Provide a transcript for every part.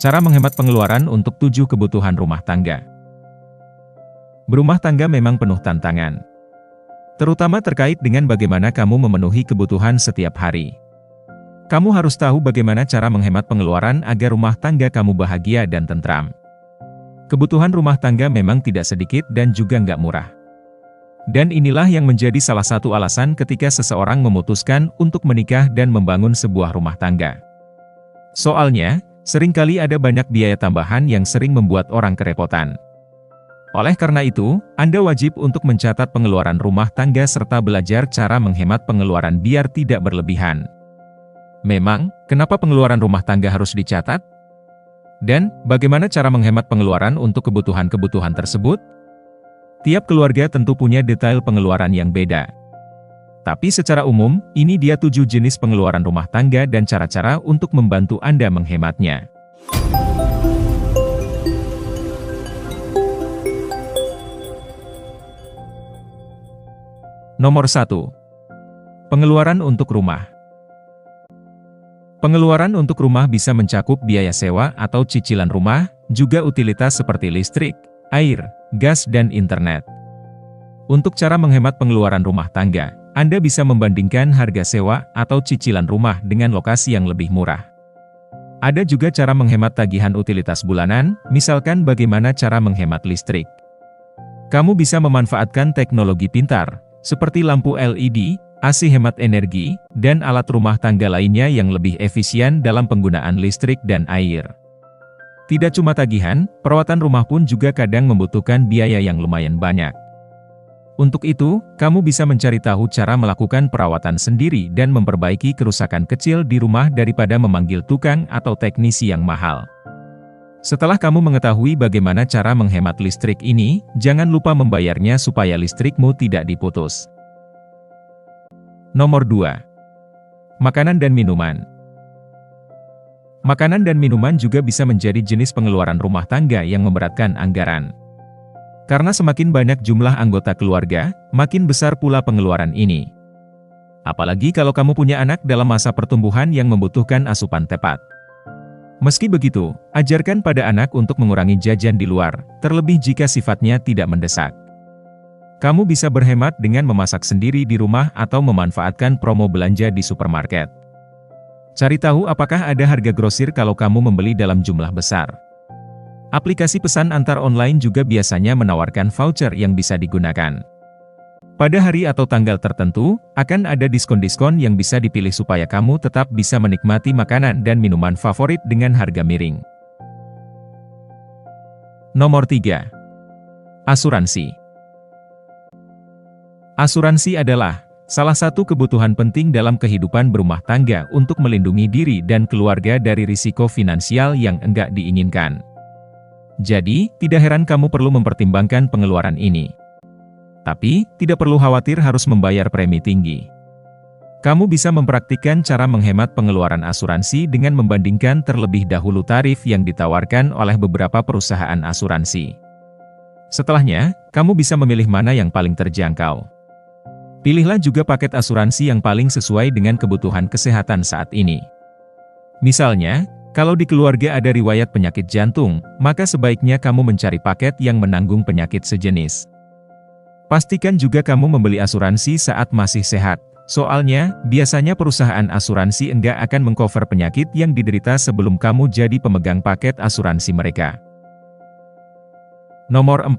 Cara menghemat pengeluaran untuk 7 kebutuhan rumah tangga. Berumah tangga memang penuh tantangan. Terutama terkait dengan bagaimana kamu memenuhi kebutuhan setiap hari. Kamu harus tahu bagaimana cara menghemat pengeluaran agar rumah tangga kamu bahagia dan tentram. Kebutuhan rumah tangga memang tidak sedikit dan juga nggak murah. Dan inilah yang menjadi salah satu alasan ketika seseorang memutuskan untuk menikah dan membangun sebuah rumah tangga. Soalnya, seringkali ada banyak biaya tambahan yang sering membuat orang kerepotan. Oleh karena itu, Anda wajib untuk mencatat pengeluaran rumah tangga serta belajar cara menghemat pengeluaran biar tidak berlebihan. Memang, kenapa pengeluaran rumah tangga harus dicatat? Dan, bagaimana cara menghemat pengeluaran untuk kebutuhan-kebutuhan tersebut? Tiap keluarga tentu punya detail pengeluaran yang beda. Tapi secara umum, ini dia 7 jenis pengeluaran rumah tangga dan cara-cara untuk membantu Anda menghematnya. Nomor 1. Pengeluaran untuk rumah. Pengeluaran untuk rumah bisa mencakup biaya sewa atau cicilan rumah, juga utilitas seperti listrik, air, gas dan internet. Untuk cara menghemat pengeluaran rumah tangga, Anda bisa membandingkan harga sewa atau cicilan rumah dengan lokasi yang lebih murah. Ada juga cara menghemat tagihan utilitas bulanan, misalkan bagaimana cara menghemat listrik. Kamu bisa memanfaatkan teknologi pintar, seperti lampu LED, AC hemat energi, dan alat rumah tangga lainnya yang lebih efisien dalam penggunaan listrik dan air. Tidak cuma tagihan, perawatan rumah pun juga kadang membutuhkan biaya yang lumayan banyak. Untuk itu, kamu bisa mencari tahu cara melakukan perawatan sendiri dan memperbaiki kerusakan kecil di rumah daripada memanggil tukang atau teknisi yang mahal. Setelah kamu mengetahui bagaimana cara menghemat listrik ini, jangan lupa membayarnya supaya listrikmu tidak diputus. Nomor 2. Makanan dan minuman. Makanan dan minuman juga bisa menjadi jenis pengeluaran rumah tangga yang memberatkan anggaran. Karena semakin banyak jumlah anggota keluarga, makin besar pula pengeluaran ini. Apalagi kalau kamu punya anak dalam masa pertumbuhan yang membutuhkan asupan tepat. Meski begitu, ajarkan pada anak untuk mengurangi jajan di luar, terlebih jika sifatnya tidak mendesak. Kamu bisa berhemat dengan memasak sendiri di rumah atau memanfaatkan promo belanja di supermarket. Cari tahu apakah ada harga grosir kalau kamu membeli dalam jumlah besar. Aplikasi pesan antar online juga biasanya menawarkan voucher yang bisa digunakan. Pada hari atau tanggal tertentu, akan ada diskon-diskon yang bisa dipilih supaya kamu tetap bisa menikmati makanan dan minuman favorit dengan harga miring. Nomor 3. Asuransi. Asuransi adalah salah satu kebutuhan penting dalam kehidupan berumah tangga untuk melindungi diri dan keluarga dari risiko finansial yang enggak diinginkan. Jadi, tidak heran kamu perlu mempertimbangkan pengeluaran ini. Tapi, tidak perlu khawatir harus membayar premi tinggi. Kamu bisa mempraktikkan cara menghemat pengeluaran asuransi dengan membandingkan terlebih dahulu tarif yang ditawarkan oleh beberapa perusahaan asuransi. Setelahnya, kamu bisa memilih mana yang paling terjangkau. Pilihlah juga paket asuransi yang paling sesuai dengan kebutuhan kesehatan saat ini. Misalnya, kalau di keluarga ada riwayat penyakit jantung, maka sebaiknya kamu mencari paket yang menanggung penyakit sejenis. Pastikan juga kamu membeli asuransi saat masih sehat, soalnya, biasanya perusahaan asuransi enggak akan mengcover penyakit yang diderita sebelum kamu jadi pemegang paket asuransi mereka. Nomor 4.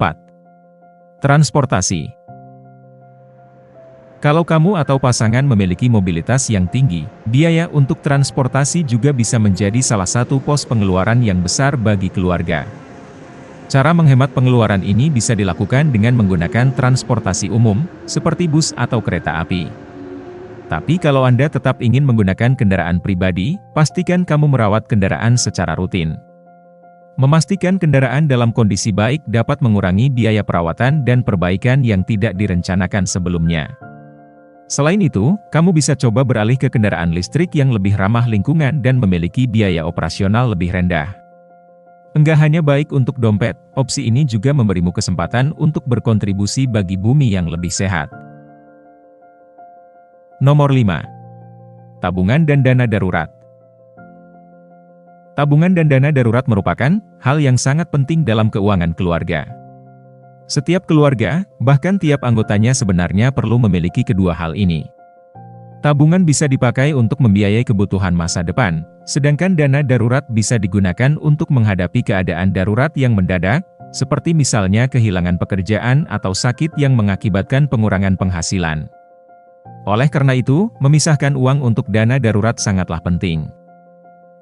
Transportasi. Kalau kamu atau pasangan memiliki mobilitas yang tinggi, biaya untuk transportasi juga bisa menjadi salah satu pos pengeluaran yang besar bagi keluarga. Cara menghemat pengeluaran ini bisa dilakukan dengan menggunakan transportasi umum, seperti bus atau kereta api. Tapi kalau Anda tetap ingin menggunakan kendaraan pribadi, pastikan kamu merawat kendaraan secara rutin. Memastikan kendaraan dalam kondisi baik dapat mengurangi biaya perawatan dan perbaikan yang tidak direncanakan sebelumnya. Selain itu, kamu bisa coba beralih ke kendaraan listrik yang lebih ramah lingkungan dan memiliki biaya operasional lebih rendah. Enggak hanya baik untuk dompet, opsi ini juga memberimu kesempatan untuk berkontribusi bagi bumi yang lebih sehat. Nomor 5. Tabungan dan dana darurat. Tabungan dan dana darurat merupakan hal yang sangat penting dalam keuangan keluarga. Setiap keluarga, bahkan tiap anggotanya sebenarnya perlu memiliki kedua hal ini. Tabungan bisa dipakai untuk membiayai kebutuhan masa depan, sedangkan dana darurat bisa digunakan untuk menghadapi keadaan darurat yang mendadak, seperti misalnya kehilangan pekerjaan atau sakit yang mengakibatkan pengurangan penghasilan. Oleh karena itu, memisahkan uang untuk dana darurat sangatlah penting.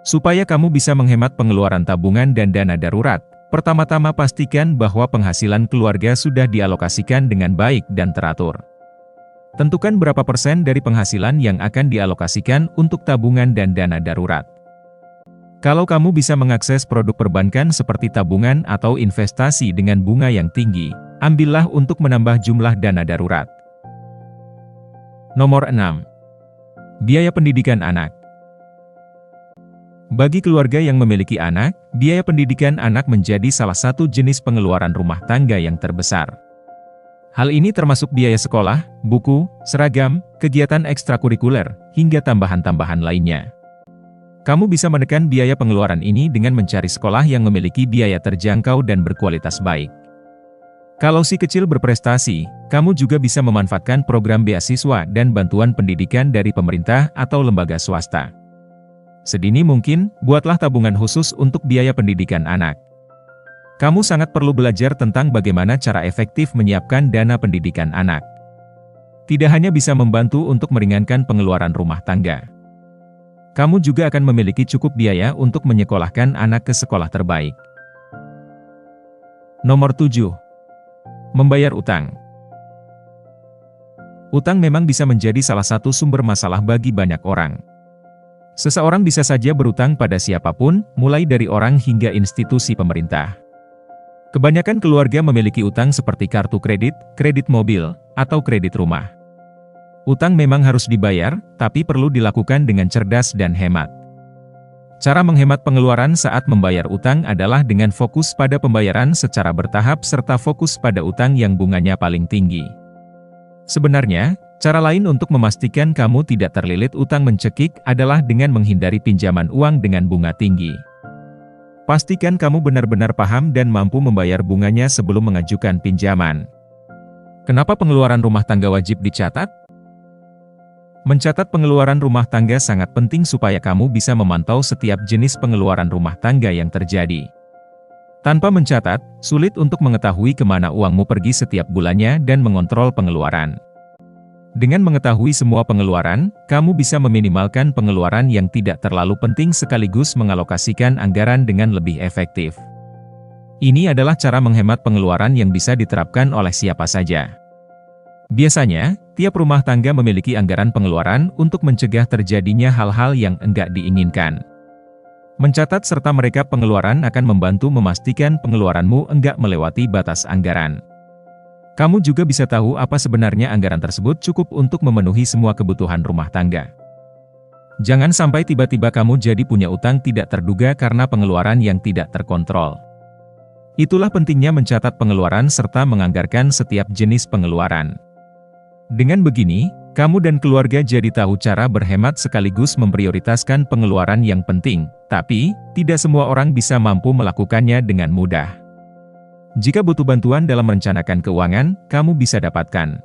Supaya kamu bisa menghemat pengeluaran tabungan dan dana darurat, pertama-tama pastikan bahwa penghasilan keluarga sudah dialokasikan dengan baik dan teratur. Tentukan berapa persen dari penghasilan yang akan dialokasikan untuk tabungan dan dana darurat. Kalau kamu bisa mengakses produk perbankan seperti tabungan atau investasi dengan bunga yang tinggi, ambillah untuk menambah jumlah dana darurat. Nomor 6. Biaya pendidikan anak. Bagi keluarga yang memiliki anak, biaya pendidikan anak menjadi salah satu jenis pengeluaran rumah tangga yang terbesar. Hal ini termasuk biaya sekolah, buku, seragam, kegiatan ekstrakurikuler, hingga tambahan-tambahan lainnya. Kamu bisa menekan biaya pengeluaran ini dengan mencari sekolah yang memiliki biaya terjangkau dan berkualitas baik. Kalau si kecil berprestasi, kamu juga bisa memanfaatkan program beasiswa dan bantuan pendidikan dari pemerintah atau lembaga swasta. Sedini mungkin, buatlah tabungan khusus untuk biaya pendidikan anak. Kamu sangat perlu belajar tentang bagaimana cara efektif menyiapkan dana pendidikan anak. Tidak hanya bisa membantu untuk meringankan pengeluaran rumah tangga. Kamu juga akan memiliki cukup biaya untuk menyekolahkan anak ke sekolah terbaik. Nomor 7. Membayar utang. Utang memang bisa menjadi salah satu sumber masalah bagi banyak orang. Seseorang bisa saja berutang pada siapapun, mulai dari orang hingga institusi pemerintah. Kebanyakan keluarga memiliki utang seperti kartu kredit, kredit mobil, atau kredit rumah. Utang memang harus dibayar, tapi perlu dilakukan dengan cerdas dan hemat. Cara menghemat pengeluaran saat membayar utang adalah dengan fokus pada pembayaran secara bertahap serta fokus pada utang yang bunganya paling tinggi. Sebenarnya, cara lain untuk memastikan kamu tidak terlilit utang mencekik adalah dengan menghindari pinjaman uang dengan bunga tinggi. Pastikan kamu benar-benar paham dan mampu membayar bunganya sebelum mengajukan pinjaman. Kenapa pengeluaran rumah tangga wajib dicatat? Mencatat pengeluaran rumah tangga sangat penting supaya kamu bisa memantau setiap jenis pengeluaran rumah tangga yang terjadi. Tanpa mencatat, sulit untuk mengetahui kemana uangmu pergi setiap bulannya dan mengontrol pengeluaran. Dengan mengetahui semua pengeluaran, kamu bisa meminimalkan pengeluaran yang tidak terlalu penting sekaligus mengalokasikan anggaran dengan lebih efektif. Ini adalah cara menghemat pengeluaran yang bisa diterapkan oleh siapa saja. Biasanya, tiap rumah tangga memiliki anggaran pengeluaran untuk mencegah terjadinya hal-hal yang enggak diinginkan. Mencatat serta merekap pengeluaran akan membantu memastikan pengeluaranmu enggak melewati batas anggaran. Kamu juga bisa tahu apa sebenarnya anggaran tersebut cukup untuk memenuhi semua kebutuhan rumah tangga. Jangan sampai tiba-tiba kamu jadi punya utang tidak terduga karena pengeluaran yang tidak terkontrol. Itulah pentingnya mencatat pengeluaran serta menganggarkan setiap jenis pengeluaran. Dengan begini, kamu dan keluarga jadi tahu cara berhemat sekaligus memprioritaskan pengeluaran yang penting, tapi tidak semua orang bisa mampu melakukannya dengan mudah. Jika butuh bantuan dalam merencanakan keuangan, kamu bisa dapatkan